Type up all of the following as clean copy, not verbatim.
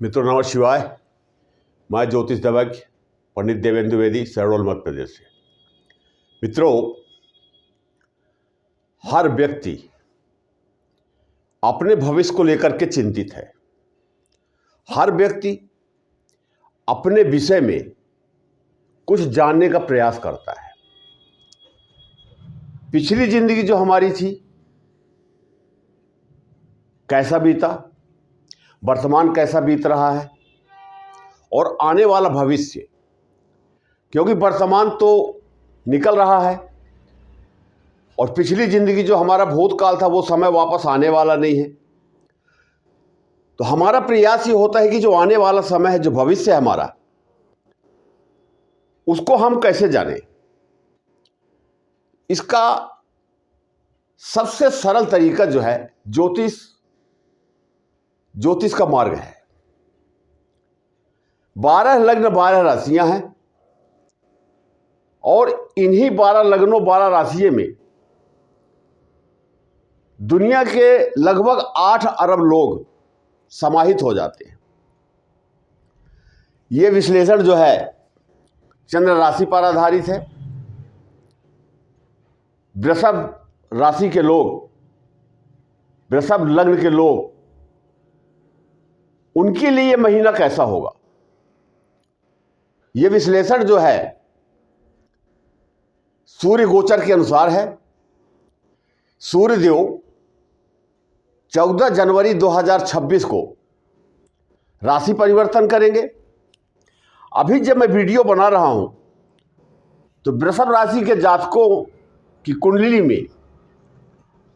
मित्रों नमः शिवाय। मैं ज्योतिष दवज्ञ पंडित देवेंद्र द्विवेदी, शहडोल मध्य प्रदेश से। मित्रों, हर व्यक्ति अपने भविष्य को लेकर के चिंतित है। हर व्यक्ति अपने विषय में कुछ जानने का प्रयास करता है। पिछली जिंदगी जो हमारी थी, कैसा बीता, वर्तमान कैसा बीत रहा है और आने वाला भविष्य, क्योंकि वर्तमान तो निकल रहा है और पिछली जिंदगी जो हमारा भूतकाल था वो समय वापस आने वाला नहीं है। तो हमारा प्रयास ये होता है कि जो आने वाला समय है, जो भविष्य है हमारा, उसको हम कैसे जानें। इसका सबसे सरल तरीका जो है ज्योतिष का मार्ग है। 12 लग्न 12 राशियां हैं और इन्हीं 12 लग्नों 12 राशियों में दुनिया के लगभग 8 अरब लोग समाहित हो जाते हैं। ये विश्लेषण जो है चंद्र राशि पर आधारित है। वृषभ राशि के लोग, वृषभ लग्न के लोग, उनके लिए महीना कैसा होगा, यह विश्लेषण जो है सूर्य गोचर के अनुसार है। सूर्यदेव 14 जनवरी 2026 को राशि परिवर्तन करेंगे। अभी जब मैं वीडियो बना रहा हूं तो वृषभ राशि के जातकों की कुंडली में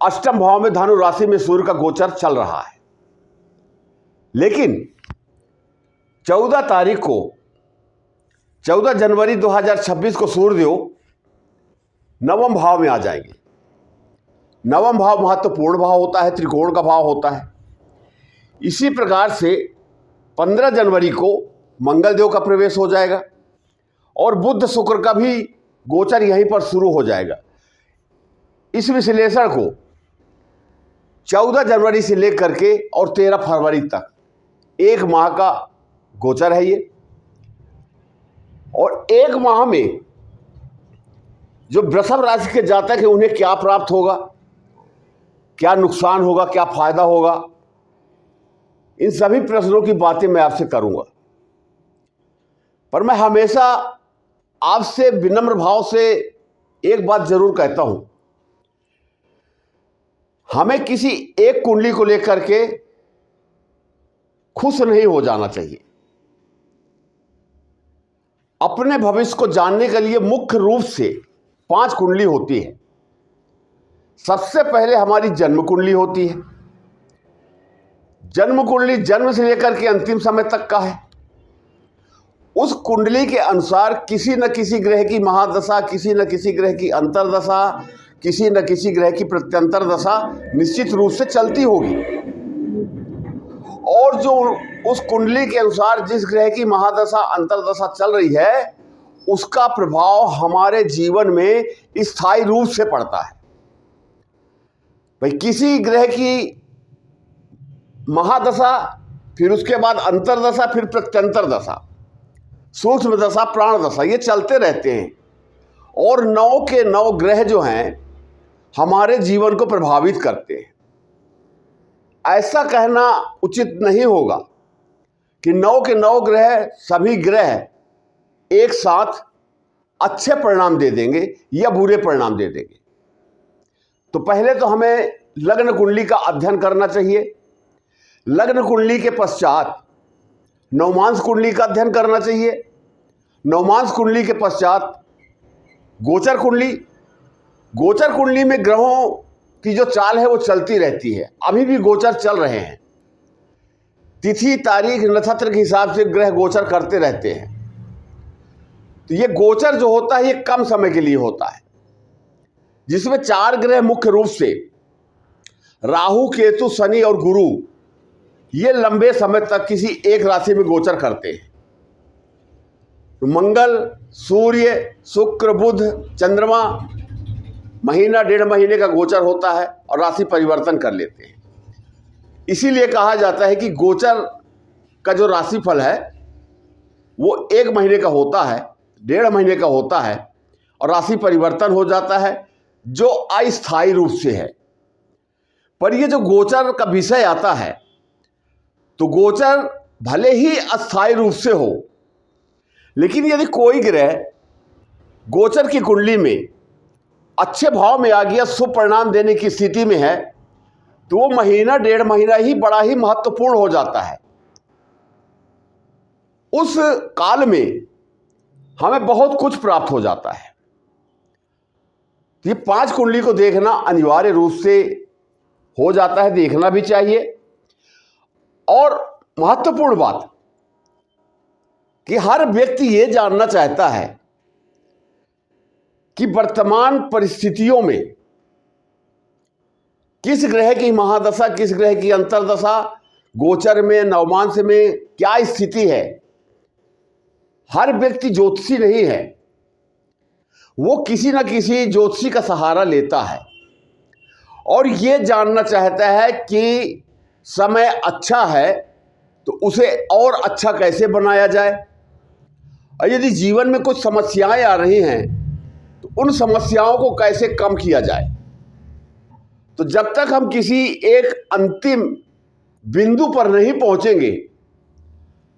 अष्टम भाव में धनु राशि में सूर्य का गोचर चल रहा है। लेकिन 14 जनवरी 2026 को सूर्यदेव नवम भाव में आ जाएंगे। नवम भाव महत्वपूर्ण भाव होता है, त्रिकोण का भाव होता है। इसी प्रकार से 15 जनवरी को मंगलदेव का प्रवेश हो जाएगा और बुध शुक्र का भी गोचर यहीं पर शुरू हो जाएगा। इस विश्लेषण को 14 जनवरी से लेकर के और 13 फरवरी तक एक माह का गोचर है ये। और एक माह में जो वृषभ राशि के जातक है उन्हें क्या प्राप्त होगा, क्या नुकसान होगा, क्या फायदा होगा, इन सभी प्रश्नों की बातें मैं आपसे करूंगा। पर मैं हमेशा आपसे विनम्र भाव से एक बात जरूर कहता हूं, हमें किसी एक कुंडली को लेकर के खुश नहीं हो जाना चाहिए। अपने भविष्य को जानने के लिए मुख्य रूप से 5 कुंडली होती है। सबसे पहले हमारी जन्म कुंडली होती है। जन्म कुंडली जन्म से लेकर के अंतिम समय तक का है। उस कुंडली के अनुसार किसी न किसी ग्रह की महादशा, किसी न किसी ग्रह की अंतरदशा, किसी न किसी ग्रह की प्रत्यंतर दशा निश्चित रूप से चलती होगी। और जो उस कुंडली के अनुसार जिस ग्रह की महादशा अंतरदशा चल रही है, उसका प्रभाव हमारे जीवन में स्थायी रूप से पड़ता है। भाई, किसी ग्रह की महादशा, फिर उसके बाद अंतरदशा, फिर प्रत्यंतर दशा, सूक्ष्म दशा, प्राण दशा, ये चलते रहते हैं। और 9 के 9 ग्रह जो हैं हमारे जीवन को प्रभावित करते हैं। ऐसा कहना उचित नहीं होगा कि 9 के 9 ग्रह, सभी ग्रह एक साथ अच्छे परिणाम दे देंगे या बुरे परिणाम दे देंगे। तो पहले तो हमें लग्न कुंडली का अध्ययन करना चाहिए। लग्न कुंडली के पश्चात नवमांश कुंडली का अध्ययन करना चाहिए। नवमांश कुंडली के पश्चात गोचर कुंडली। गोचर कुंडली में ग्रहों की जो चाल है वो चलती रहती है। अभी भी गोचर चल रहे हैं। तिथि, तारीख, नक्षत्र के हिसाब से ग्रह गोचर करते रहते हैं। तो ये गोचर जो होता है ये कम समय के लिए होता है, जिसमें 4 ग्रह मुख्य रूप से राहु, केतु, शनि और गुरु, ये लंबे समय तक किसी एक राशि में गोचर करते हैं। तो मंगल, सूर्य, शुक्र, बुध, चंद्रमा महीना 1.5 महीने का गोचर होता है और राशि परिवर्तन कर लेते हैं। इसीलिए कहा जाता है कि गोचर का जो राशिफल है वो 1 महीने का होता है, 1.5 महीने का होता है और राशि परिवर्तन हो जाता है जो अस्थायी रूप से है। पर ये जो गोचर का विषय आता है तो गोचर भले ही अस्थायी रूप से हो, लेकिन यदि कोई ग्रह गोचर की कुंडली में अच्छे भाव में आ गया, शुभ परिणाम देने की स्थिति में है, तो वो महीना 1.5 महीना ही बड़ा ही महत्वपूर्ण हो जाता है। उस काल में हमें बहुत कुछ प्राप्त हो जाता है। ये 5 कुंडली को देखना अनिवार्य रूप से हो जाता है, देखना भी चाहिए। और महत्वपूर्ण बात कि हर व्यक्ति ये जानना चाहता है कि वर्तमान परिस्थितियों में किस ग्रह की महादशा, किस ग्रह की अंतर्दशा, गोचर में, नवमांश में क्या स्थिति है। हर व्यक्ति ज्योतिषी नहीं है, वो किसी न किसी ज्योतिषी का सहारा लेता है और ये जानना चाहता है कि समय अच्छा है तो उसे और अच्छा कैसे बनाया जाए, और यदि जीवन में कुछ समस्याएं आ रही हैं तो उन समस्याओं को कैसे कम किया जाए। तो जब तक हम किसी एक अंतिम बिंदु पर नहीं पहुंचेंगे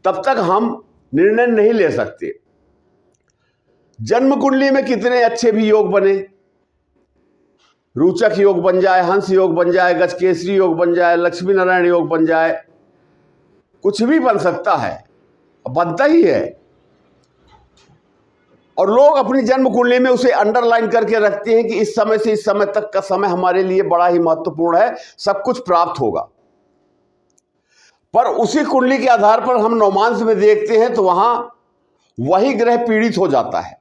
तब तक हम निर्णय नहीं ले सकते। जन्म कुंडली में कितने अच्छे भी योग बने, रोचक योग बन जाए, हंस योग बन जाए, गजकेसरी योग बन जाए, लक्ष्मी नारायण योग बन जाए, कुछ भी बन सकता है, बनता ही है। और लोग अपनी जन्म कुंडली में उसे अंडरलाइन करके रखते हैं कि इस समय से इस समय तक का समय हमारे लिए बड़ा ही महत्वपूर्ण है, सब कुछ प्राप्त होगा। पर उसी कुंडली के आधार पर हम नवमांश में देखते हैं तो वहां वही ग्रह पीड़ित हो जाता है।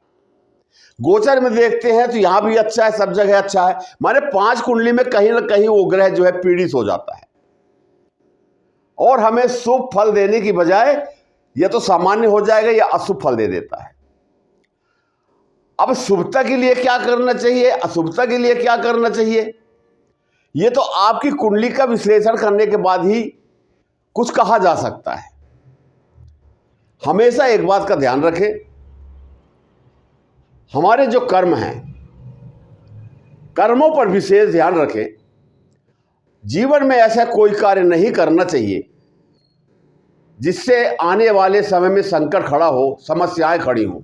गोचर में देखते हैं तो यहां भी अच्छा है, सब जगह अच्छा है, माने 5 कुंडली में कहीं ना कहीं वो ग्रह जो है पीड़ित हो जाता है और हमें शुभ फल देने की बजाय या तो सामान्य हो जाएगा या अशुभ फल दे देता है। अब शुभता के लिए क्या करना चाहिए, अशुभता के लिए क्या करना चाहिए, ये तो आपकी कुंडली का विश्लेषण करने के बाद ही कुछ कहा जा सकता है। हमेशा एक बात का ध्यान रखें, हमारे जो कर्म हैं, कर्मों पर विशेष ध्यान रखें। जीवन में ऐसा कोई कार्य नहीं करना चाहिए जिससे आने वाले समय में संकट खड़ा हो, समस्याएं खड़ी हों।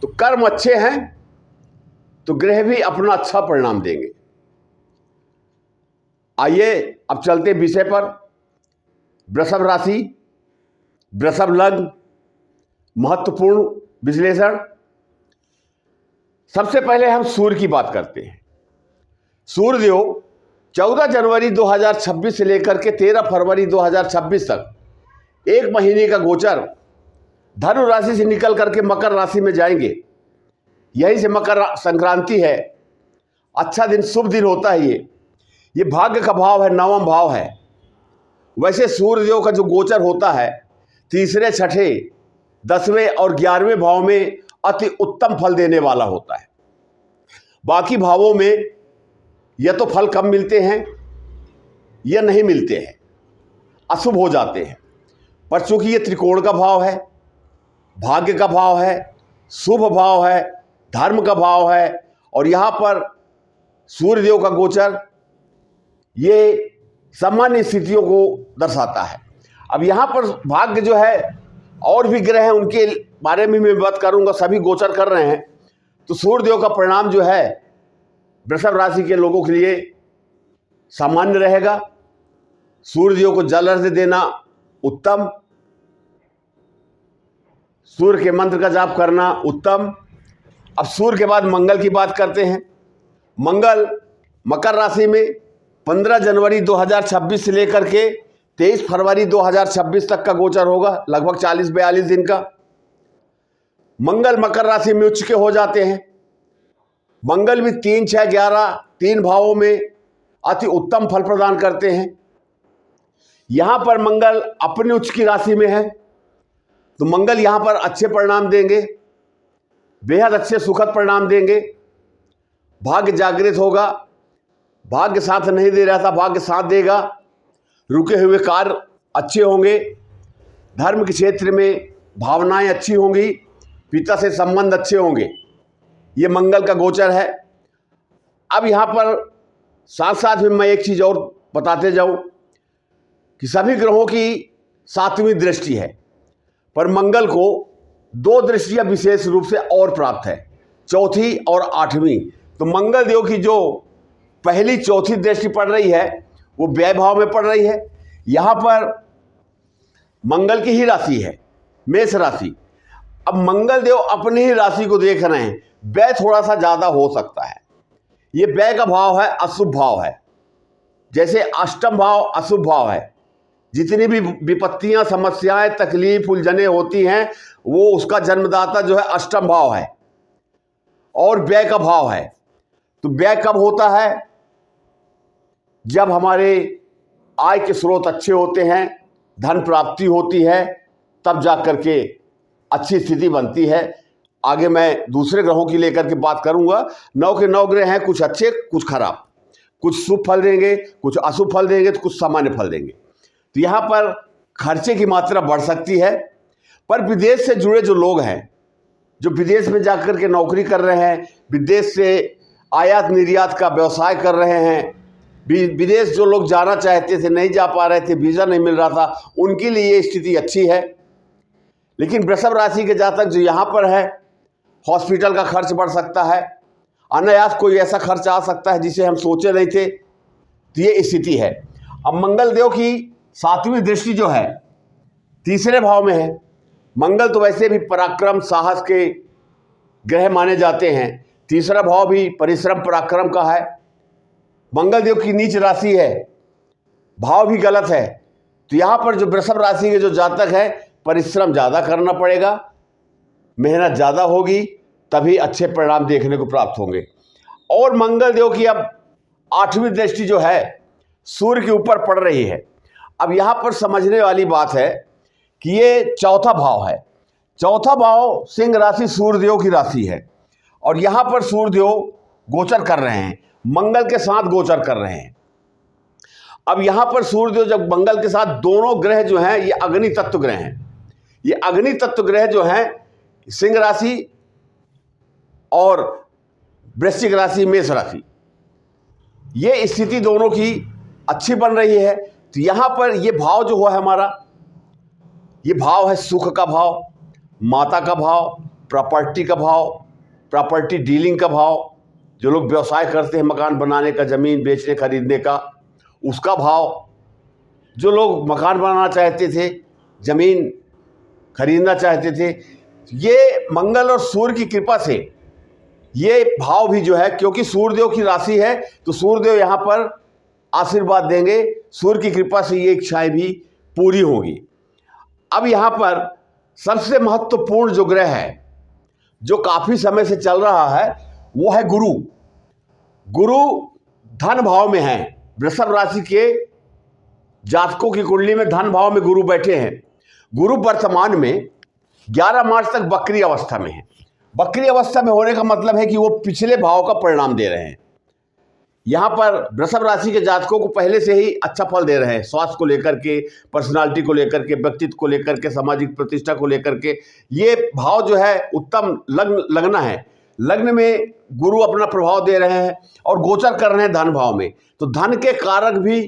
तो कर्म अच्छे हैं तो ग्रह भी अपना अच्छा परिणाम देंगे। आइए अब चलते विषय पर। वृषभ राशि, वृषभ लग्न, महत्वपूर्ण विश्लेषण। सबसे पहले हम सूर्य की बात करते हैं। सूर्यदेव 14 जनवरी 2026 से लेकर के 13 फरवरी 2026 तक 1 महीने का गोचर धनु राशि से निकल करके मकर राशि में जाएंगे। यहीं से मकर संक्रांति है, अच्छा दिन, शुभ दिन होता है। ये भाग्य का भाव है, 9वां भाव है। वैसे सूर्यदेव का जो गोचर होता है तीसरे, छठे, 10वें और 11वें भाव में अति उत्तम फल देने वाला होता है। बाकी भावों में या तो फल कम मिलते हैं या नहीं मिलते हैं, अशुभ हो जाते हैं। पर चूंकि ये त्रिकोण का भाव है, भाग्य का भाव है, शुभ भाव है, धर्म का भाव है और यहाँ पर सूर्यदेव का गोचर ये सामान्य स्थितियों को दर्शाता है। अब यहाँ पर भाग्य जो है और भी ग्रह हैं, उनके बारे में मैं बात करूँगा, सभी गोचर कर रहे हैं। तो सूर्यदेव का परिणाम जो है वृषभ राशि के लोगों के लिए सामान्य रहेगा। सूर्यदेव को जल अर्घ्य देना उत्तम, सूर्य के मंत्र का जाप करना उत्तम। अब सूर्य के बाद मंगल की बात करते हैं। मंगल मकर राशि में 15 जनवरी 2026 से लेकर के 23 फरवरी 2026 तक का गोचर होगा, लगभग 40-42 दिन का। मंगल मकर राशि में उच्च के हो जाते हैं। मंगल भी 3, 6, 11 3 भावों में अति उत्तम फल प्रदान करते हैं। यहाँ पर मंगल अपने उच्च की राशि में है तो मंगल यहाँ पर अच्छे परिणाम देंगे, बेहद अच्छे सुखद परिणाम देंगे। भाग्य जागृत होगा, भाग्य साथ नहीं दे रहा था, भाग्य साथ देगा। रुके हुए कार्य अच्छे होंगे, धर्म के क्षेत्र में भावनाएं अच्छी होंगी, पिता से संबंध अच्छे होंगे। ये मंगल का गोचर है। अब यहाँ पर साथ साथ में मैं एक चीज़ और बताते जाऊँ कि सभी ग्रहों की 7वीं दृष्टि है, पर मंगल को 2 दृष्टियाँ विशेष रूप से और प्राप्त है, 4थी और 8वीं। तो मंगल देव की जो पहली 4थी दृष्टि पड़ रही है वो व्यय भाव में पड़ रही है। यहाँ पर मंगल की ही राशि है, मेष राशि। अब मंगल देव अपनी ही राशि को देख रहे हैं, व्यय थोड़ा सा ज़्यादा हो सकता है। ये व्यय का भाव है, अशुभ भाव है। जैसे अष्टम भाव अशुभ भाव है, जितनी भी विपत्तियां, समस्याएं, तकलीफ, उलझने होती हैं वो उसका जन्मदाता जो है अष्टम भाव है और व्यय का भाव है। तो व्यय कब होता है? जब हमारे आय के स्रोत अच्छे होते हैं, धन प्राप्ति होती है, तब जा कर के अच्छी स्थिति बनती है। आगे मैं दूसरे ग्रहों की लेकर के बात करूंगा। 9 के 9 ग्रह हैं, कुछ अच्छे कुछ खराब, कुछ शुभ फल देंगे, कुछ अशुभ फल देंगे, तो कुछ सामान्य फल देंगे। तो यहाँ पर खर्चे की मात्रा बढ़ सकती है। पर विदेश से जुड़े जो लोग हैं, जो विदेश में जाकर के नौकरी कर रहे हैं, विदेश से आयात निर्यात का व्यवसाय कर रहे हैं, विदेश जो लोग जाना चाहते थे नहीं जा पा रहे थे, वीज़ा नहीं मिल रहा था, उनके लिए ये स्थिति अच्छी है। लेकिन वृषभ राशि के जातक जो यहाँ पर है, हॉस्पिटल का खर्च बढ़ सकता है, अनायास कोई ऐसा खर्च आ सकता है जिसे हम सोचे नहीं थे। तो ये स्थिति है। अब मंगल देव की 7वीं दृष्टि जो है तीसरे भाव में है। मंगल तो वैसे भी पराक्रम, साहस के ग्रह माने जाते हैं। तीसरा भाव भी परिश्रम, पराक्रम का है। मंगल देव की नीच राशि है, भाव भी गलत है। तो यहाँ पर जो वृषभ राशि के जो जातक है, परिश्रम ज़्यादा करना पड़ेगा, मेहनत ज़्यादा होगी, तभी अच्छे परिणाम देखने को प्राप्त होंगे। और मंगल देव की अब 8वीं दृष्टि जो है सूर्य के ऊपर पड़ रही है। अब यहाँ पर समझने वाली बात है कि ये चौथा भाव है। चौथा भाव सिंह राशि सूर्यदेव की राशि है और यहाँ पर सूर्यदेव गोचर कर रहे हैं, मंगल के साथ गोचर कर रहे हैं। अब यहाँ पर सूर्यदेव जब मंगल के साथ, दोनों ग्रह जो हैं ये अग्नि तत्व ग्रह हैं। ये अग्नि तत्व ग्रह जो हैं सिंह राशि और वृश्चिक राशि, मेष राशि, ये स्थिति दोनों की अच्छी बन रही है। तो यहाँ पर ये भाव जो है हमारा, ये भाव है सुख का भाव, माता का भाव, प्रॉपर्टी का भाव, प्रॉपर्टी डीलिंग का भाव। जो लोग व्यवसाय करते हैं मकान बनाने का, ज़मीन बेचने खरीदने का, उसका भाव। जो लोग मकान बनाना चाहते थे, ज़मीन खरीदना चाहते थे, ये मंगल और सूर्य की कृपा से ये भाव भी जो है, क्योंकि सूर्यदेव की राशि है तो सूर्यदेव यहाँ पर आशीर्वाद देंगे, सूर्य की कृपा से ये इच्छाएं भी पूरी होंगी। अब यहाँ पर सबसे महत्वपूर्ण जो ग्रह है, जो काफ़ी समय से चल रहा है, वो है गुरु। गुरु धन भाव में है। वृषभ राशि के जातकों की कुंडली में धन भाव में गुरु बैठे हैं। गुरु वर्तमान में 11 मार्च तक वक्री अवस्था में है। वक्री अवस्था में होने का मतलब है कि वो पिछले भाव का परिणाम दे रहे हैं। यहाँ पर वृषभ राशि के जातकों को पहले से ही अच्छा फल दे रहे हैं, स्वास्थ्य को लेकर के, पर्सनालिटी को लेकर के, व्यक्तित्व को लेकर के, सामाजिक प्रतिष्ठा को लेकर के। ये भाव जो है उत्तम लगना है। लग्न में गुरु अपना प्रभाव दे रहे हैं और गोचर कर रहे हैं धन भाव में। तो धन के कारक भी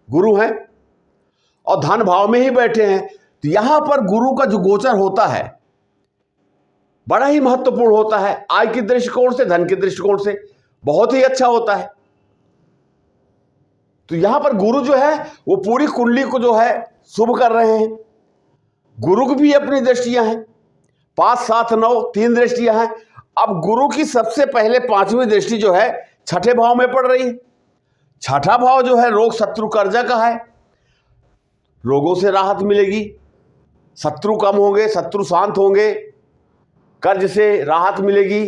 गुरु हैं और धन भाव में ही बैठे हैं। तो यहाँ पर गुरु का जो गोचर होता है बड़ा ही महत्वपूर्ण होता है। आय के दृष्टिकोण से, धन के दृष्टिकोण से बहुत ही अच्छा होता है। तो यहां पर गुरु जो है वो पूरी कुंडली को जो है शुभ कर रहे हैं। गुरु की भी अपनी दृष्टियां हैं, 5, 7, 9 3 दृष्टियां हैं। अब गुरु की सबसे पहले 5वीं दृष्टि जो है छठे भाव में पड़ रही है। छठा भाव जो है रोग, शत्रु, कर्जा का है। रोगों से राहत मिलेगी, शत्रु कम होंगे, शत्रु शांत होंगे, कर्ज से राहत मिलेगी।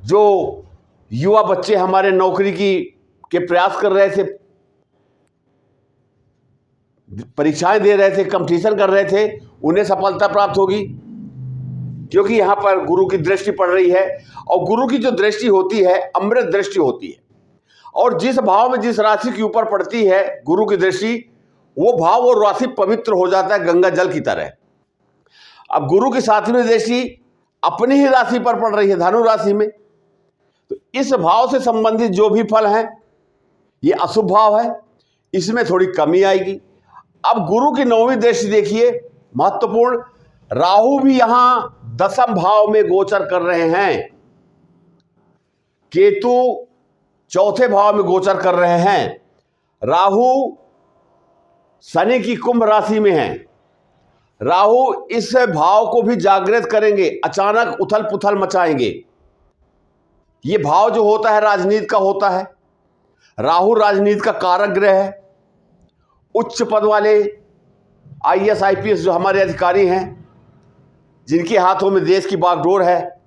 जो युवा बच्चे हमारे नौकरी के प्रयास कर रहे थे, परीक्षाएं दे रहे थे, कंपटीशन कर रहे थे, उन्हें सफलता प्राप्त होगी, क्योंकि यहाँ पर गुरु की दृष्टि पड़ रही है। और गुरु की जो दृष्टि होती है अमृत दृष्टि होती है, और जिस भाव में जिस राशि के ऊपर पड़ती है गुरु की दृष्टि, वो भाव वो राशि पवित्र हो जाता है गंगा जल की तरह। अब गुरु की 7वीं दृष्टि अपनी ही राशि पर पड़ रही है, धनु राशि में, तो इस भाव से संबंधित जो भी फल हैं ये अशुभ भाव है, इसमें थोड़ी कमी आएगी। अब गुरु की 9वीं दृष्टि देखिए, महत्वपूर्ण, राहु भी यहां 10वें भाव में गोचर कर रहे हैं, केतु 4थे भाव में गोचर कर रहे हैं, राहु शनि की कुंभ राशि में है। राहु इस भाव को भी जागृत करेंगे, अचानक उथल पुथल मचाएंगे। ये भाव जो होता है राजनीति का होता है, राहु राजनीति का कारक ग्रह है। उच्च पद वाले IAS IPS जो हमारे अधिकारी हैं, जिनके हाथों में देश की बागडोर है,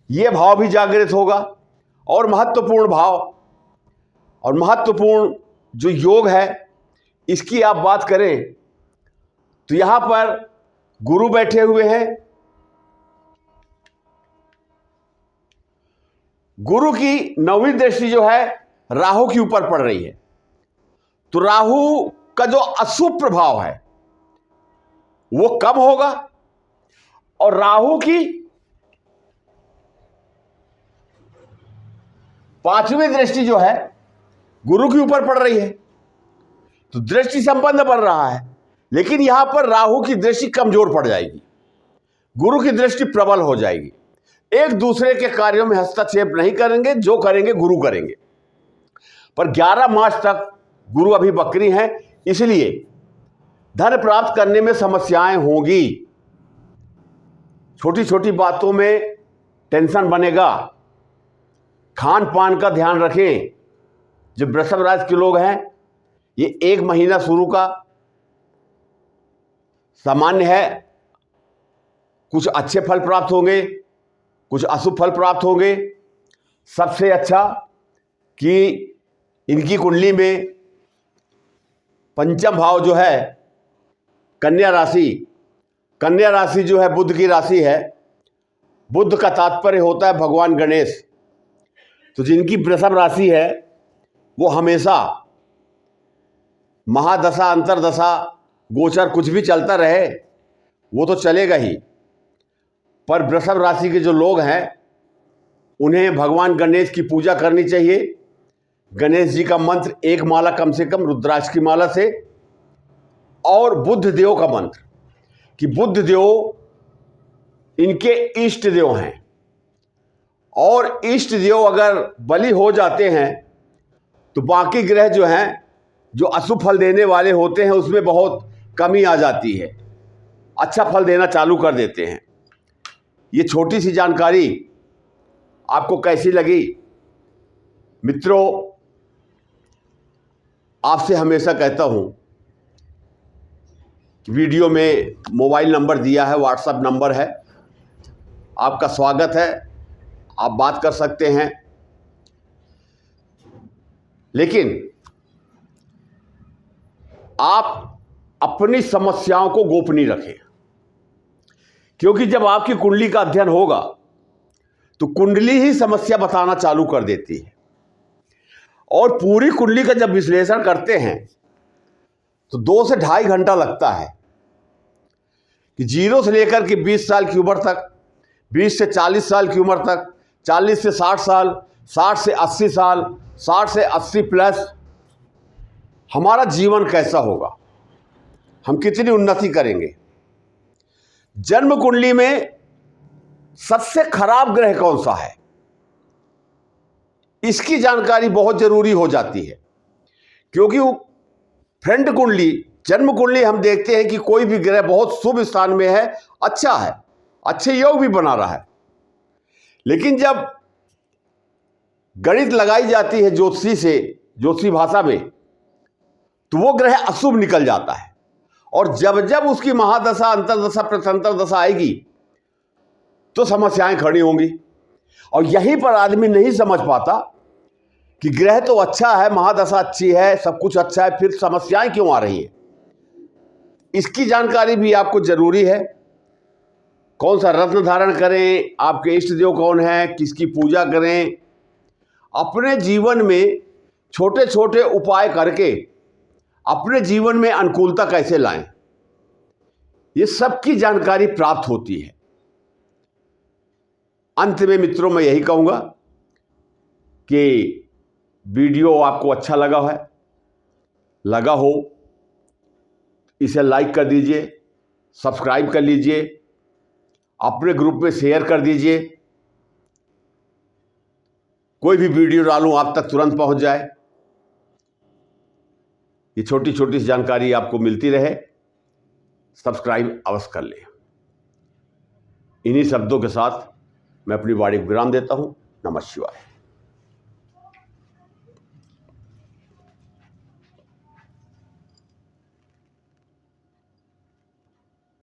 ये भाव भी जागृत होगा। और महत्वपूर्ण भाव और महत्वपूर्ण जो योग है, इसकी आप बात करें तो यहां पर गुरु बैठे हुए हैं। गुरु की 9वीं दृष्टि जो है राहु के ऊपर पड़ रही है, तो राहु का जो अशुभ प्रभाव है वो कम होगा, और राहु की 5वीं दृष्टि जो है गुरु के ऊपर पड़ रही है, तो दृष्टि संपन्न बन रहा है। लेकिन यहां पर राहु की दृष्टि कमजोर पड़ जाएगी, गुरु की दृष्टि प्रबल हो जाएगी। एक दूसरे के कार्यों में हस्तक्षेप नहीं करेंगे, जो करेंगे गुरु करेंगे। पर 11 मार्च तक गुरु अभी वक्री हैं, इसलिए धन प्राप्त करने में समस्याएं होंगी, छोटी छोटी बातों में टेंशन बनेगा। खान पान का ध्यान रखें। जो वृषभ राशि के लोग हैं, ये 1 महीना शुरू का सामान्य है, कुछ अच्छे फल प्राप्त होंगे, कुछ अशुभ फल प्राप्त होंगे। सबसे अच्छा कि इनकी कुंडली में 5वां भाव जो है कन्या राशि, कन्या राशि जो है बुध की राशि है। बुध का तात्पर्य होता है भगवान गणेश। तो जिनकी वृषभ राशि है वो हमेशा महादशा अंतरदशा गोचर कुछ भी चलता रहे, वो तो चलेगा ही, पर वृषभ राशि के जो लोग हैं उन्हें भगवान गणेश की पूजा करनी चाहिए। गणेश जी का मंत्र 1 माला कम से कम रुद्राक्ष की माला से, और बुध देव का मंत्र कि बुध देव इनके इष्ट देव हैं, और इष्ट देव अगर बलि हो जाते हैं तो बाकी ग्रह जो हैं, जो अशुभ फल देने वाले होते हैं, उसमें बहुत कमी आ जाती है, अच्छा फल देना चालू कर देते हैं। ये छोटी सी जानकारी आपको कैसी लगी? मित्रों, आपसे हमेशा कहता हूं, वीडियो में मोबाइल नंबर दिया है, व्हाट्सएप नंबर है, आपका स्वागत है, आप बात कर सकते हैं। लेकिन आप अपनी समस्याओं को गोपनीय रखें, क्योंकि जब आपकी कुंडली का अध्ययन होगा तो कुंडली ही समस्या बताना चालू कर देती है। और पूरी कुंडली का जब विश्लेषण करते हैं तो 2 से ढाई घंटा लगता है कि 0 से लेकर के 20 साल की उम्र तक, 20 से 40 साल की उम्र तक, 40 से 60 साल, 60 से 80 साल, 60 से 80 प्लस हमारा जीवन कैसा होगा, हम कितनी उन्नति करेंगे। जन्म कुंडली में सबसे खराब ग्रह कौन सा है, इसकी जानकारी बहुत जरूरी हो जाती है। क्योंकि फ्रेंड कुंडली, जन्म कुंडली हम देखते हैं कि कोई भी ग्रह बहुत शुभ स्थान में है, अच्छा है, अच्छे योग भी बना रहा है, लेकिन जब गणित लगाई जाती है ज्योतिषी से, ज्योतिषी भाषा में, तो वो ग्रह अशुभ निकल जाता है। और जब जब उसकी महादशा अंतरदशा प्रत्यंतर दशा आएगी तो समस्याएं खड़ी होंगी। और यहीं पर आदमी नहीं समझ पाता कि ग्रह तो अच्छा है, महादशा अच्छी है, सब कुछ अच्छा है, फिर समस्याएं क्यों आ रही हैं। इसकी जानकारी भी आपको जरूरी है। कौन सा रत्न धारण करें, आपके इष्ट देव कौन है, किसकी पूजा करें, अपने जीवन में छोटे छोटे उपाय करके अपने जीवन में अनुकूलता कैसे लाएं, ये सबकी जानकारी प्राप्त होती है। अंत में मित्रों मैं यही कहूँगा कि वीडियो आपको अच्छा लगा हो इसे लाइक कर दीजिए, सब्सक्राइब कर लीजिए, अपने ग्रुप में शेयर कर दीजिए, कोई भी वीडियो डालूं आप तक तुरंत पहुंच जाए। ये छोटी छोटी जानकारी आपको मिलती रहे, सब्सक्राइब अवश्य कर लें। इन्हीं शब्दों के साथ मैं अपनी वाणी को विराम देता हूं। नमः शिवाय।